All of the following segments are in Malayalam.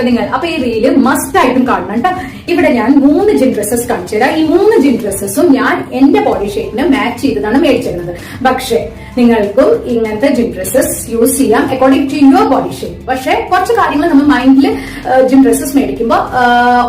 നിങ്ങൾ. അപ്പൊ ഈ റീല് മസ്റ്റ് ആയിട്ടും കാണണം കേട്ടോ. ഇവിടെ ഞാൻ 3 ജിം ഡ്രസ്സസ് കാണിച്ചു തരാം. ഈ 3 ജിം ഡ്രസ്സസും ഞാൻ എന്റെ ബോഡി ഷേപ്പിന് മാച്ച് ചെയ്തതാണ് മേടിച്ചിരുന്നത്. പക്ഷേ നിങ്ങൾക്കും ഇങ്ങനത്തെ ജിം ഡ്രസ്സസ് യൂസ് ചെയ്യാം according to your body shape. പക്ഷെ കുറച്ച് കാര്യങ്ങൾ നമ്മൾ മൈൻഡിൽ ജിം ഡ്രസ്സസ് മേടിക്കുമ്പോൾ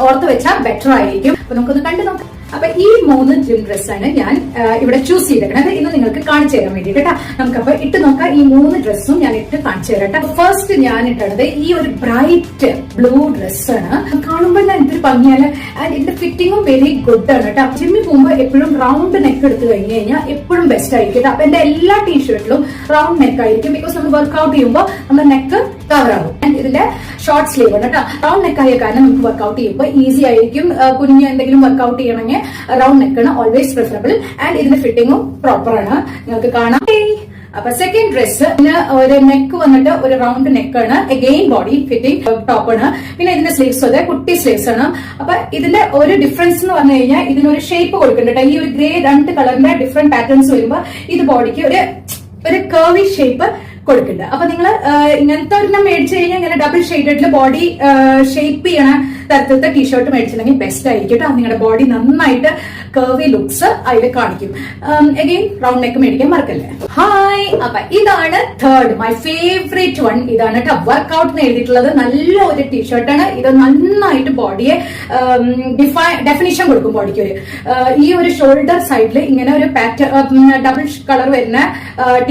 ഓർത്ത് വെച്ചാൽ ബെറ്റർ ആയിരിക്കും. അപ്പൊ നമുക്കൊന്ന് കണ്ടു നോക്കാം. അപ്പൊ ഈ 3 ജിം ഡ്രസ്സാണ് ഞാൻ ഇവിടെ ചൂസ് ചെയ്തേക്കണത്. ഇന്ന് നിങ്ങൾക്ക് കാണിച്ചു തരാൻ വേണ്ടിട്ട് കേട്ടോ. നമുക്കപ്പൊ ഇട്ട് നോക്കാം. ഈ 3 ഡ്രസ്സും ഞാൻ ഇട്ട് കാണിച്ചു തരാം കേട്ടോ. ഫസ്റ്റ് ഞാൻ ഇട്ടത് ഈ ഒരു ബ്രൈറ്റ് ബ്ലൂ ഡ്രസ്സാണ്. കാണുമ്പോൾ ഞാൻ എന്തൊരു ഭംഗിയാണ്. ആൻഡ് ഇതിന്റെ ഫിറ്റിംഗും വെരി ഗുഡ് ആണ് കേട്ടോ. ജിമ്മിൽ പോകുമ്പോൾ എപ്പോഴും റൗണ്ട് നെക്ക് എടുത്ത് കഴിഞ്ഞ് കഴിഞ്ഞാൽ എപ്പോഴും ബെസ്റ്റ് ആയിരിക്കും കേട്ടോ. അപ്പൊ എന്റെ എല്ലാ ടീഷർട്ടിലും റൗണ്ട് നെക്ക് ആയിരിക്കും. ബിക്കോസ് നമ്മൾ വർക്ക്ഔട്ട് ചെയ്യുമ്പോൾ നമ്മുടെ നെക്ക് കവർ ആകും. ആൻഡ് ഇതിന്റെ ഷോർട്ട് സ്ലീവ് ആണ് കേട്ടോ. റൗണ്ട് നെക്ക് ആയ കാരണം നമുക്ക് വർക്ക്ഔട്ട് ചെയ്യുമ്പോൾ ഈസി ആയിരിക്കും. കുഞ്ഞ് എന്തെങ്കിലും വർക്ക്ഔട്ട് ചെയ്യണമെങ്കിൽ റൗണ്ട് നെക്കാണ് ഓൾവേസ് പ്രിഫറബിൾ. ആൻഡ് ഇതിന്റെ ഫിറ്റിംഗും പ്രോപ്പർ ആണ്, നിങ്ങൾക്ക് കാണാം. അപ്പൊ സെക്കൻഡ് ഡ്രസ് ഒരു നെക്ക് വന്നിട്ട് ഒരു റൗണ്ട് നെക്കാണ്. അഗെയിൻ ബോഡി ഫിറ്റിംഗ് ടോപ്പ് ആണ്. പിന്നെ ഇതിന്റെ സ്ലീവ്സ് അതെ കുട്ടി സ്ലീവ്സ് ആണ്. അപ്പൊ ഇതിന്റെ ഒരു ഡിഫറൻസ് എന്ന് പറഞ്ഞു കഴിഞ്ഞാൽ ഇതിനൊരു ഷേപ്പ് കൊടുക്കുന്നുണ്ട്. ഈ ഒരു ഗ്രേ 2 കളറിന്റെ ഡിഫറെന്റ് പാറ്റേൺസ് വരുമ്പോൾ ഇത് ബോഡിക്ക് ഒരു കർവി ഷേപ്പ് കൊടുക്കുന്നുണ്ട്. അപ്പൊ നിങ്ങൾ ഇങ്ങനത്തെ ഒരെണ്ണം മേടിച്ചു കഴിഞ്ഞാൽ ഇങ്ങനെ ഡബിൾ ഷെയ്ഡഡിൽ ബോഡി ഷേപ്പ് ചെയ്യണ തരത്തിലത്തെ ടീഷർട്ട് മേടിച്ചിട്ടുണ്ടെങ്കിൽ ബെസ്റ്റ് ആയിരിക്കും കേട്ടോ. നിങ്ങളുടെ ബോഡി നന്നായിട്ട് കർവി ലുക്സ് അതിൽ കാണിക്കും. അഗെയിൻ റൗണ്ട് നെക്ക് മേടിക്കാൻ മറക്കല്ലേ. ഹായ്, അപ്പൊ ഇതാണ് തേർഡ് മൈ ഫേവറേറ്റ് വൺ. ഇതാണ് കേട്ടോ വർക്ക്ഔട്ട് എന്ന് എഴുതിയിട്ടുള്ളത്. നല്ല ഒരു ടീഷർട്ടാണ് ഇത്. നന്നായിട്ട് ബോഡിയെ ഡെഫിനിഷൻ കൊടുക്കും ബോഡിക്ക്. ഈ ഒരു ഷോൾഡർ സൈഡിൽ ഇങ്ങനെ ഒരു ഡബിൾ കളർ വരുന്ന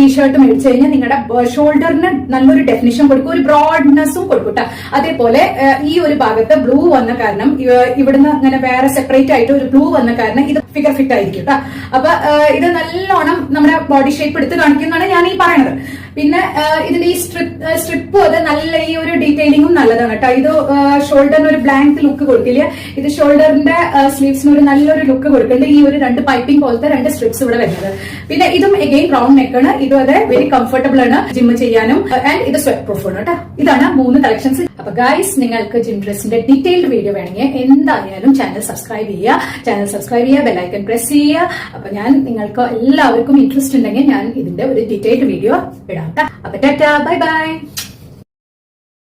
ടീഷർട്ട് മേടിച്ചു കഴിഞ്ഞാൽ നിങ്ങളുടെ ഷോൾഡറിന് നല്ലൊരു ഡെഫിനിഷൻ കൊടുക്കും, ഒരു ബ്രോഡ്നെസ്സും കൊടുക്കും കേട്ടോ. അതേപോലെ ഈ ഒരു ഭാഗത്ത് ബ്ലൂ വന്ന കാരണം ഇവിടുന്ന് അങ്ങനെ വേറെ സെപ്പറേറ്റ് ആയിട്ട് ഒരു ബ്ലൂ വന്ന കാരണം ഇത് ഫിഗർ ഫിറ്റ് ആയിരിക്കും കേട്ടോ. അപ്പൊ ഇത് നല്ലോണം നമ്മുടെ ബോഡി ഷേപ്പ് എടുത്ത് കാണിക്കുന്നതാണ് ഞാൻ ഈ പറയണത്. പിന്നെ ഇതിന്റെ ഈ സ്ട്രിപ്പും അത് നല്ല ഈ ഒരു ഡീറ്റെയിലിംഗും നല്ലതാണ് കേട്ടോ. ഇത് ഷോൾഡറിന് ഒരു ബ്ലാങ്ക് ലുക്ക് കൊടുക്കില്ല. ഇത് ഷോൾഡറിന്റെ സ്ലീവ്സിന് ഒരു നല്ലൊരു ലുക്ക് കൊടുക്കുന്നുണ്ട്. ഈ ഒരു 2 പൈപ്പിംഗ് പോലത്തെ 2 സ്ട്രിപ്സ് ഇവിടെ വരുന്നത്. പിന്നെ ഇതും എഗെയിൻ റൗണ്ട് നെക്കാണ്. ഇതും അതെ വെരി കംഫർട്ടബിൾ ആണ് ജിം ചെയ്യാനും. ആൻഡ് ഇത് സ്വെറ്റ് പ്രൂഫ് ആണ് കേട്ടോ. ഇതാണ് 3 കളക്ഷൻസ്. അപ്പൊ ഗൈസ്, നിങ്ങൾക്ക് ജിം ഡ്രസ്സിന്റെ ഡീറ്റെയിൽഡ് വീഡിയോ വേണമെങ്കിൽ എന്തായാലും ചാനൽ സബ്സ്ക്രൈബ് ചെയ്യുക, ബെല്ലൈക്കൺ പ്രസ് ചെയ്യുക. അപ്പൊ ഞാൻ നിങ്ങൾക്ക് എല്ലാവർക്കും ഇൻട്രസ്റ്റ് ഉണ്ടെങ്കിൽ ഞാൻ ഇതിന്റെ ഒരു ഡീറ്റെയിൽഡ് വീഡിയോ ഇടാം കേട്ടോ. അപ്പൊ ടാറ്റാ, ബൈ ബൈ.